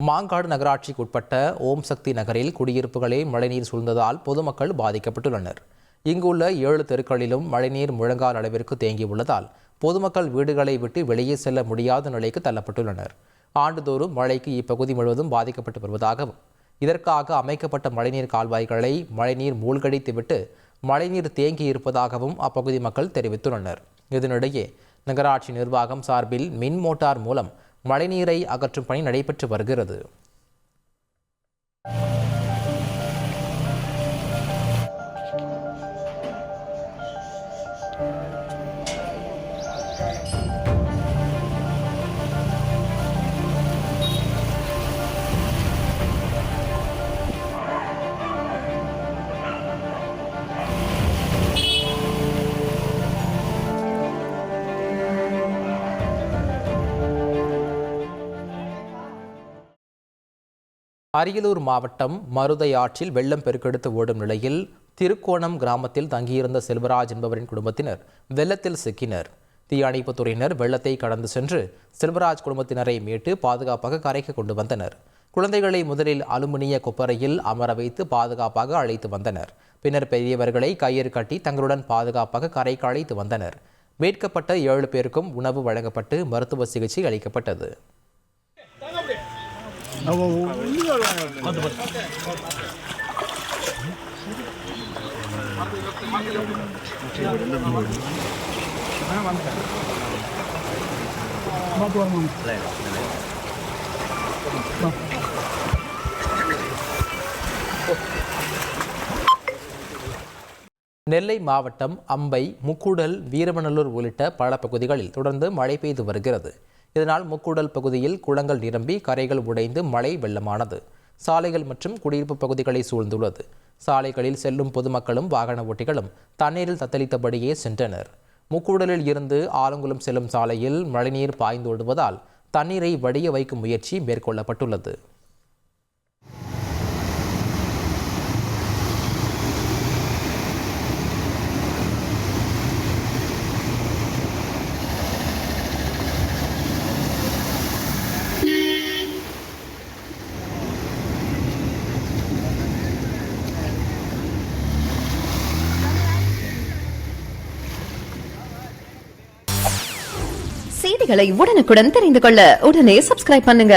மாங்காடு நகராட்சிக்கு உட்பட்ட ஓம் சக்தி நகரில் குடியிருப்புகளே மழைநீர் சூழ்ந்ததால் பொதுமக்கள் பாதிக்கப்பட்டுள்ளனர். இங்குள்ள 7 தெருக்களிலும் மழைநீர் முழங்கால் அளவிற்கு தேங்கியுள்ளதால் பொதுமக்கள் வீடுகளை விட்டு வெளியே செல்ல முடியாத நிலைக்கு தள்ளப்பட்டுள்ளனர். ஆண்டுதோறும் மழைக்கு இப்பகுதி முழுவதும் பாதிக்கப்பட்டு வருவதாகவும், இதற்காக அமைக்கப்பட்ட மழைநீர் கால்வாய்களை மழைநீர் மூழ்கடித்துவிட்டு மழைநீர் தேங்கி இருப்பதாகவும் அப்பகுதி மக்கள் தெரிவித்துள்ளனர். இதனிடையே நகராட்சி நிர்வாகம் சார்பில் மின் மோட்டார் மூலம் மழைநீரை அகற்றும் பணி நடைபெற்று வருகிறது. அரியலூர் மாவட்டம் மருதை ஆற்றில் வெள்ளம் பெருக்கெடுத்து ஓடும் நிலையில் திருக்கோணம் கிராமத்தில் தங்கியிருந்த செல்வராஜ் என்பவரின் குடும்பத்தினர் வெள்ளத்தில் சிக்கினர். தீயணைப்புத் துறையினர் வெள்ளத்தை கடந்து சென்று செல்வராஜ் குடும்பத்தினரை மீட்டு பாதுகாப்பாக கரைக்கு கொண்டு வந்தனர். குழந்தைகளை முதலில் அலுமினிய கொப்பரையில் அமர வைத்து பாதுகாப்பாக அழைத்து வந்தனர். பின்னர் பெரியவர்களை கயிறு கட்டி தங்களுடன் பாதுகாப்பாக கரைக்கு அழைத்து வந்தனர். மீட்கப்பட்ட 7 பேருக்கும் உணவு வழங்கப்பட்டு மருத்துவ சிகிச்சை அளிக்கப்பட்டது. நெல்லை மாவட்டம் அம்பை, முக்கூடல், வீரவநல்லூர் உள்ளிட்ட பல பகுதிகளில் தொடர்ந்து மழை பெய்து வருகிறது. இதனால் முக்கூடல் பகுதியில் குளங்கள் நிரம்பி கரைகள் உடைந்து மழை வெள்ளமானது. சாலைகள் மற்றும் குடியிருப்பு பகுதிகளை சூழ்ந்துள்ளது. சாலைகளில் செல்லும் பொதுமக்களும் வாகன ஓட்டிகளும் தண்ணீரில் தத்தளித்தபடியே சென்றனர். முக்கூடலில் இருந்து ஆலங்குளம் செல்லும் சாலையில் மழைநீர் பாய்ந்தோடுவதால் தண்ணீரை வடிய வைக்கும் முயற்சி மேற்கொள்ளப்பட்டுள்ளது. செய்திகளை உடனுக்குடன் தெரிந்து கொள்ள உடனே சப்ஸ்கிரைப் பண்ணுங்க.